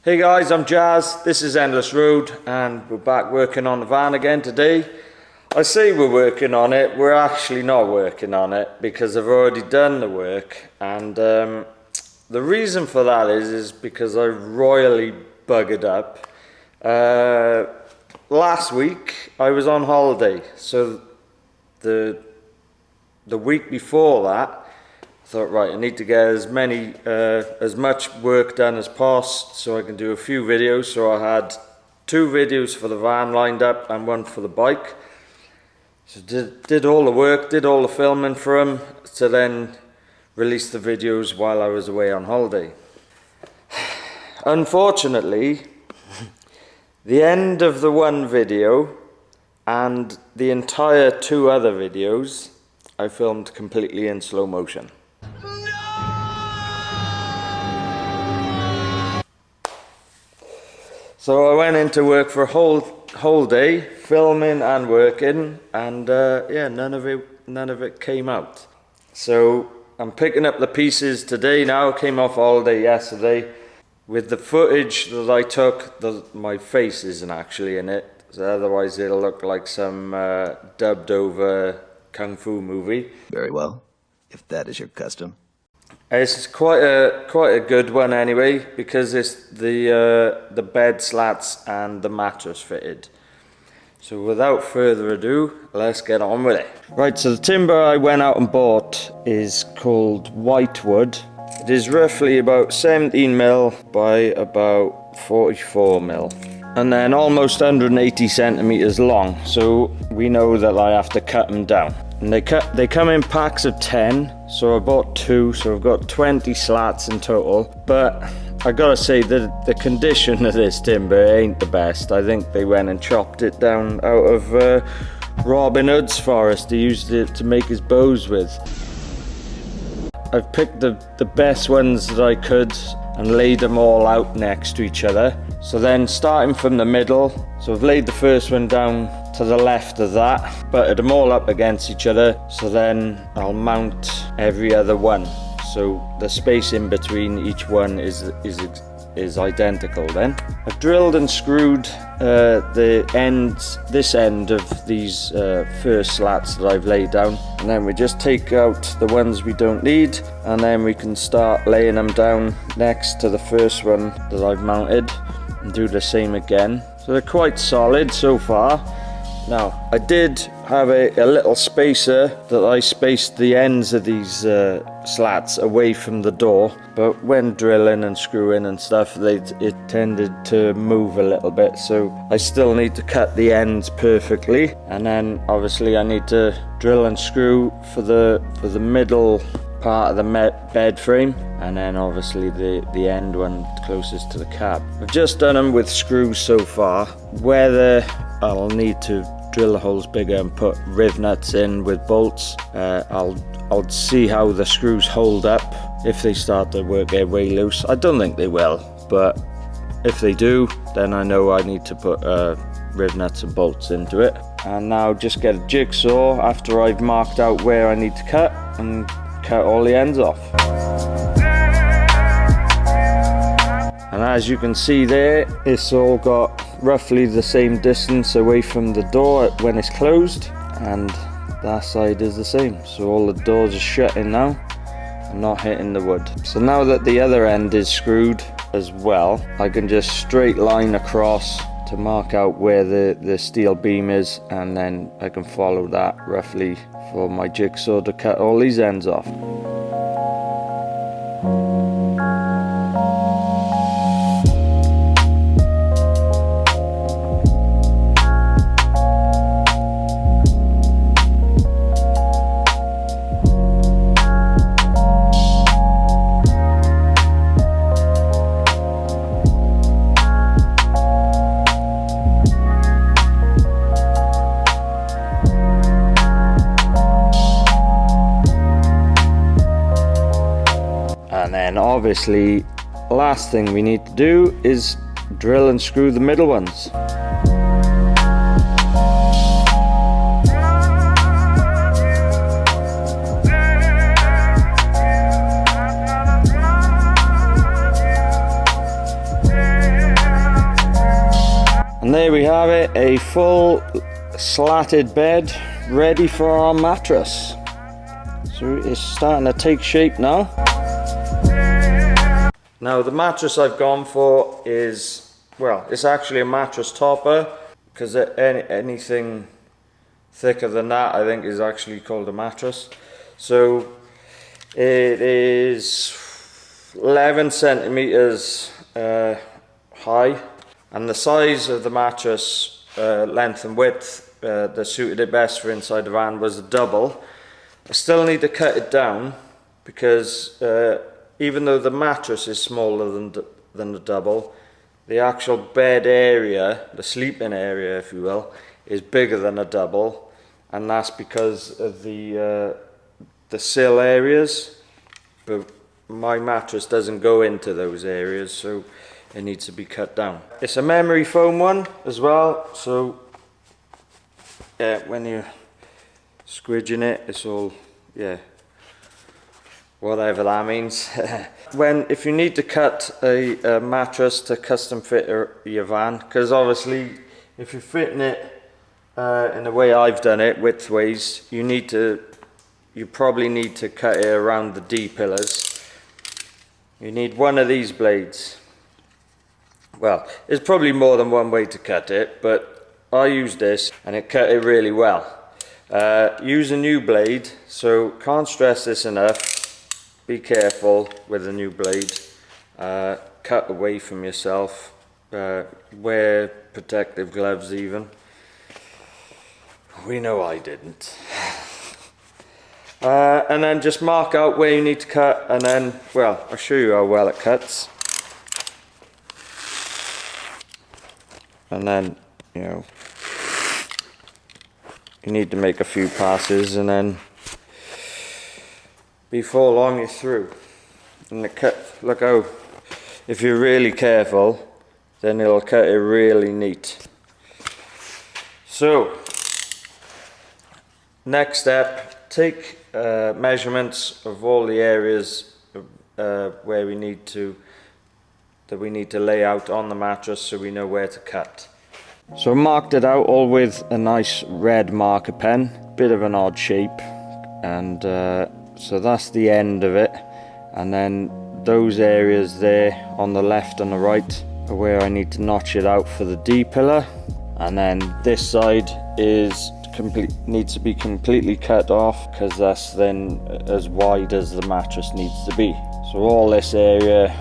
Hey guys, I'm Jazz, this is Endless Road and we're back working on the van again today. I say we're working on it, we're actually not working on it because I've already done the work, and the reason for that is because I royally buggered up. Last week I was on holiday, so the week before that I thought, right, I need to get as much work done as possible so I can do a few videos. So I had 2 videos for the van lined up and 1 for the bike. So did all the work, did all the filming for them, to then release the videos while I was away on holiday. Unfortunately, the end of the one video and the entire 2 other videos I filmed completely in slow motion. So I went into work for a whole day, filming and working, and yeah, none of it came out. So I'm picking up the pieces today now. Came off holiday yesterday. With the footage that I took, my face isn't actually in it, so otherwise it'll look like some dubbed over kung fu movie. Very well, if that is your custom. It's quite a good one anyway, because it's the bed slats and the mattress fitted. So without further ado, let's get on with it. Right, so the timber I went out and bought is called whitewood. It is roughly about 17 mil by about 44 mil. And then almost 180 centimeters long, so we know that I have to cut them down. And they come in packs of 10, so I bought 2, so I've got 20 slats in total. But I gotta say that the condition of this timber ain't the best. I think they went and chopped it down out of Robin Hood's forest. He used it to make his bows with. I've picked the best ones that I could and laid them all out next to each other. So then starting from the middle, so I've laid the first one down to the left of that, butted them all up against each other, so then I'll mount every other one. So the space in between each one is identical then. I've drilled and screwed this end of these first slats that I've laid down, and then we just take out the ones we don't need, and then we can start laying them down next to the first one that I've mounted and do the same again. So they're quite solid so far. Now I did have a little spacer that I spaced the ends of these slats away from the door, but when drilling and screwing and stuff it tended to move a little bit, so I still need to cut the ends perfectly, and then obviously I need to drill and screw for the middle part of the bed frame, and then obviously the end one closest to the cab. I've just done them with screws so far. Whether I'll need to drill the holes bigger and put riv nuts in with bolts, I'll see how the screws hold up. If they start to work their way loose, I don't think they will, but if they do, then I know I need to put riv nuts and bolts into it. And now just get a jigsaw after I've marked out where I need to cut, and cut all the ends off. And as you can see there, it's all got roughly the same distance away from the door when it's closed, and that side is the same. So all the doors are shutting now and not hitting the wood. So now that the other end is screwed as well, I can just straight line across to mark out where the steel beam is, and then I can follow that roughly for my jigsaw to cut all these ends off. And then obviously last thing we need to do is drill and screw the middle ones. And there we have it, a full slatted bed ready for our mattress. So it's starting to take shape now. Now the mattress I've gone for is, well, it's actually a mattress topper, because anything thicker than that I think is actually called a mattress. So it is 11 centimeters high, and the size of the mattress, length and width, that suited it best for inside the van was a double. I still need to cut it down because even though the mattress is smaller than the double, the actual bed area, the sleeping area if you will, is bigger than a double, and that's because of the sill areas, but my mattress doesn't go into those areas, so it needs to be cut down. It's a memory foam one as well, so yeah, when you're squidging it, it's all, yeah, whatever that means. If you need to cut a mattress to custom fit your van, because obviously if you're fitting it in the way I've done it, widthways, you probably need to cut it around the D pillars. You need one of these blades. Well, there's probably more than one way to cut it, but I used this and it cut it really well. Use a new blade, so can't stress this enough. Be careful with a new blade. Cut away from yourself. Wear protective gloves even. We know I didn't. And then just mark out where you need to cut, and then, well, I'll show you how well it cuts. And then, you know, you need to make a few passes, and then before long you're through. And the cut, look how, if you're really careful, then it'll cut it really neat. So, next step, take measurements of all the areas where we need to lay out on the mattress, so we know where to cut. So marked it out all with a nice red marker pen, bit of an odd shape, and so that's the end of it, and then those areas there on the left and the right are where I need to notch it out for the D pillar, and then this side needs to be completely cut off, because that's then as wide as the mattress needs to be. So all this area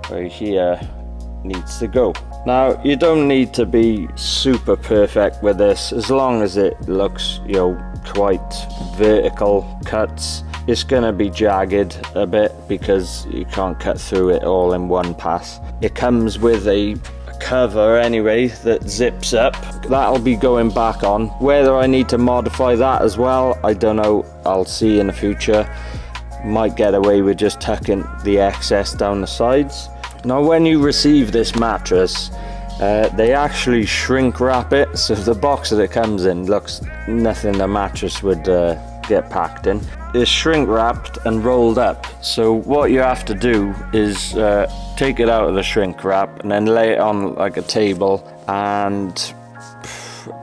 right here needs to go. Now you don't need to be super perfect with this, as long as it looks, you know, quite vertical cuts. It's gonna be jagged a bit because you can't cut through it all in one pass. It comes with a cover anyway that zips up. That'll be going back on. Whether I need to modify that as well, I don't know. I'll see in the future. Might get away with just tucking the excess down the sides. Now when you receive this mattress, they actually shrink wrap it, so the box that it comes in looks nothing a mattress would get packed in. It's shrink wrapped and rolled up, so what you have to do is take it out of the shrink wrap and then lay it on like a table, and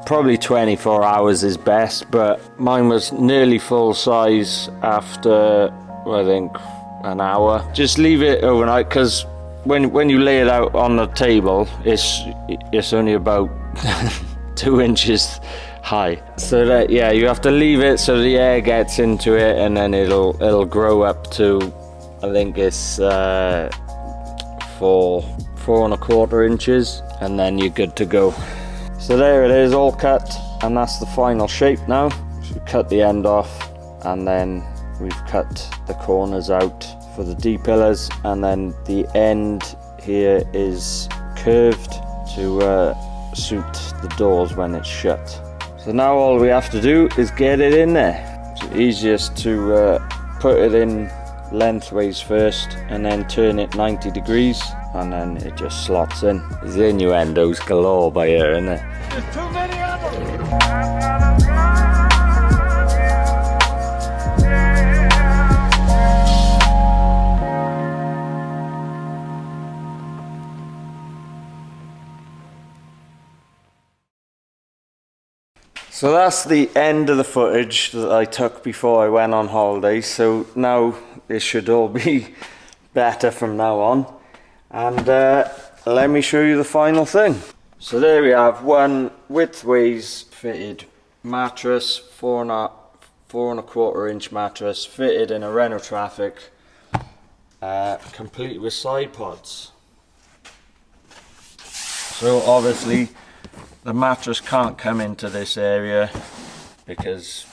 probably 24 hours is best, but mine was nearly full size after, I think, an hour. Just leave it overnight, because when you lay it out on the table, it's only about 2 inches high. So that, yeah, you have to leave it so the air gets into it, and then it'll grow up to, I think it's 4.25 inches, and then you're good to go. So there it is, all cut, and that's the final shape now. So we cut the end off, and then we've cut the corners out for the D pillars, and then the end here is curved to suit the doors when it's shut. So now all we have to do is get it in there. It's easiest to put it in lengthways first, and then turn it 90 degrees, and then it just slots in. There's innuendos galore by here, isn't there? There's too many of them! So that's the end of the footage that I took before I went on holiday. So now it should all be better from now on. And let me show you the final thing. So there we have one widthways fitted mattress, 4.25 inch mattress fitted in a Renault Trafic, complete with side pods. So obviously the mattress can't come into this area because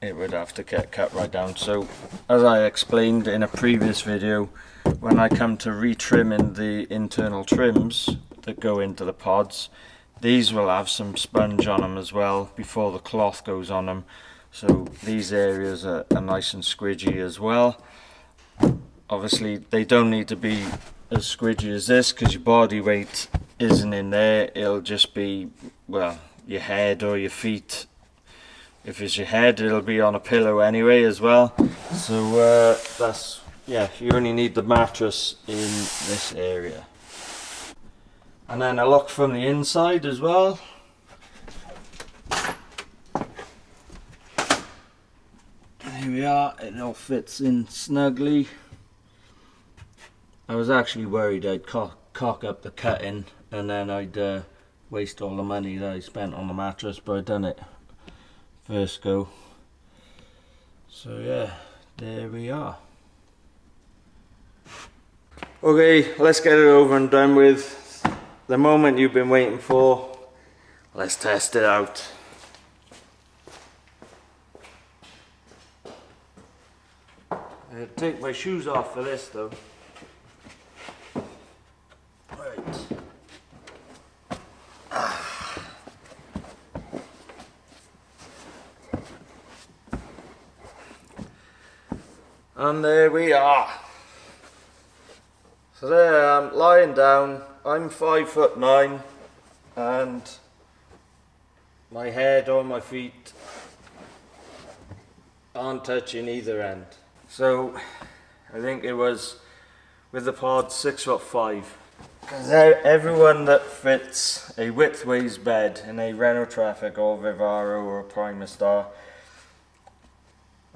it would have to get cut right down. So as I explained in a previous video, when I come to retrimming the internal trims that go into the pods, these will have some sponge on them as well before the cloth goes on them. So these areas are nice and squidgy as well. Obviously they don't need to be as squidgy as this because your body weight isn't in there. It'll just be, well, your head or your feet. If it's your head, it'll be on a pillow anyway as well. So that's, yeah, you only need the mattress in this area. And then a look from the inside as well. Here we are, it all fits in snugly. I was actually worried I'd cock up the cutting and then I'd waste all the money that I spent on the mattress, but I'd done it first go. So yeah, there we are. Okay, let's get it over and done with. The moment you've been waiting for. Let's test it out. I'll take my shoes off for this though. Right. And there we are. So there I am, lying down. I'm 5'9" and my head or my feet aren't touching either end. So I think it was with the pod 6'5". Because everyone that fits a widthways bed in a Renault Trafic or vivaro or a primastar,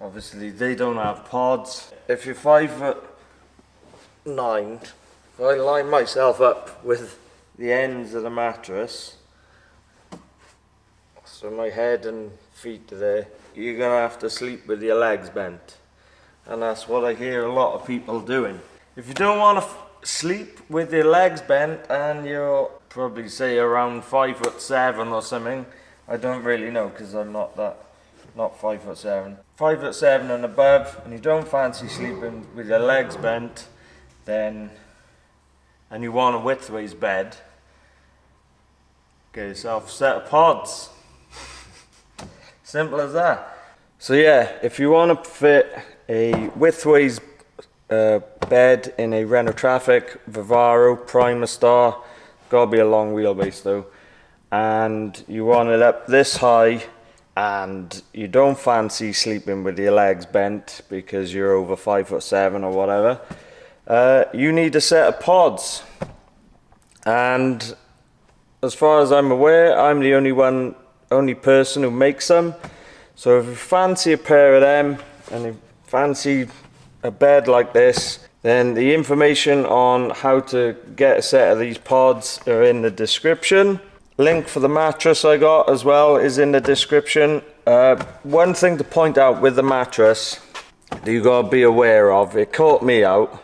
obviously they don't have pods. If you're 5'9", if I line myself up with the ends of the mattress, so my head and feet are there, you're going to have to sleep with your legs bent. And that's what I hear a lot of people doing. If you don't want to sleep with your legs bent and you're probably say around 5'7" or something, I don't really know because I'm not 5'7". 5'7" and above, and you don't fancy sleeping with your legs bent, then, and you want a widthways bed, get yourself a set of pods. Simple as that. So yeah, if you want to fit a widthways bed in a Renault Trafic, vivaro, primastar, gotta be a long wheelbase though, and you want it up this high and you don't fancy sleeping with your legs bent because you're over 5'7" or whatever, you need a set of pods. And as far as I'm aware, I'm the only person who makes them. So if you fancy a pair of them and you fancy a bed like this, then the information on how to get a set of these pods are in the description. Link for the mattress I got as well is in the description. One thing to point out with the mattress that you gotta be aware of, it caught me out.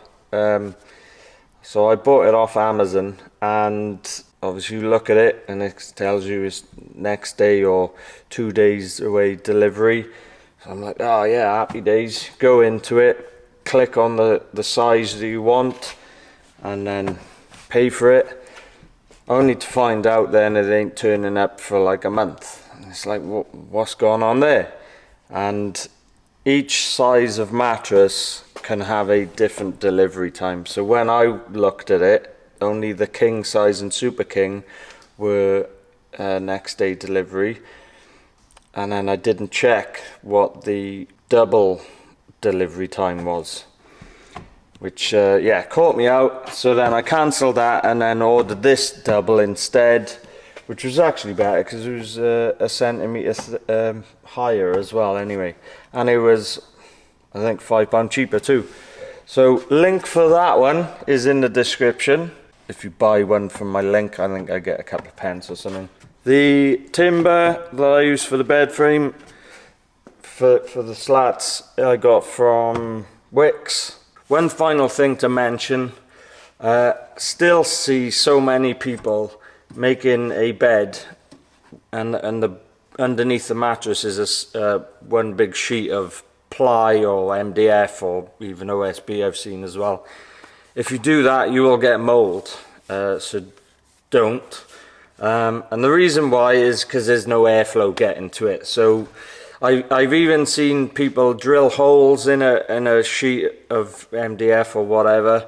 So I bought it off Amazon, and obviously you look at it and it tells you it's next day or 2 days away delivery. So I'm like, oh yeah, happy days. Go into it, click on the size that you want and then pay for it, only to find out then it ain't turning up for like a month. And it's like, what's going on there? And each size of mattress can have a different delivery time. So when I looked at it, only the king size and super king were next day delivery, and then I didn't check what the double delivery time was, which yeah, caught me out. So then I cancelled that and then ordered this double instead, which was actually better because it was a centimetre higher as well anyway, and it was, I think, £5 cheaper too. So link for that one is in the description. If you buy one from my link, I think I get a couple of pence or something. The timber that I use for the bed frame, for the slats, I got from Wicks. One final thing to mention, still see so many people making a bed and underneath the mattress is one big sheet of ply or MDF or even OSB I've seen as well. If you do that, you will get mold, so don't. And the reason why is because there's no airflow getting to it. So I've even seen people drill holes in a sheet of MDF or whatever.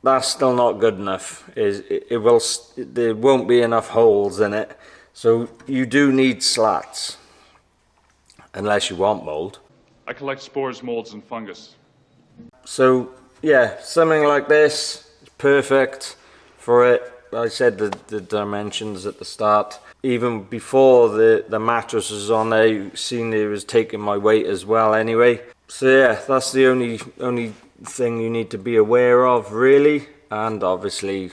That's still not good enough. There won't be enough holes in it. So you do need slats, unless you want mold. I collect spores, molds, and fungus. So yeah, something like this is perfect for it. I said the dimensions at the start. Even before the mattress was on there, you seen it was taking my weight as well anyway. So yeah, that's the only thing you need to be aware of really, and obviously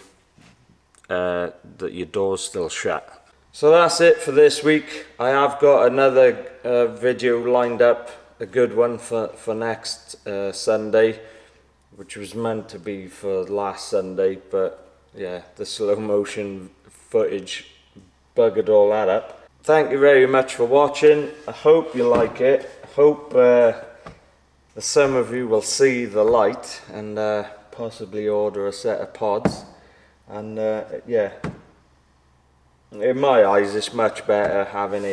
that your door's still shut. So that's it for this week. I have got another video lined up, a good one for next Sunday, which was meant to be for last Sunday, but yeah, the slow motion footage buggered all that up. Thank you very much for watching. I hope you like it. I hope some of you will see the light and possibly order a set of pods. And yeah, in my eyes it's much better having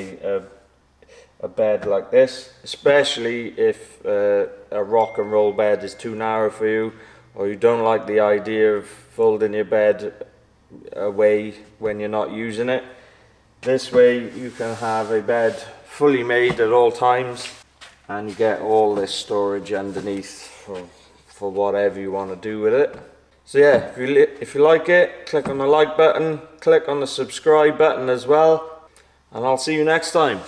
a bed like this, especially if a rock and roll bed is too narrow for you, or you don't like the idea of folding your bed away when you're not using it. This way you can have a bed fully made at all times, and you get all this storage underneath for whatever you want to do with it. So yeah, if you like it, click on the like button, click on the subscribe button as well, and I'll see you next time.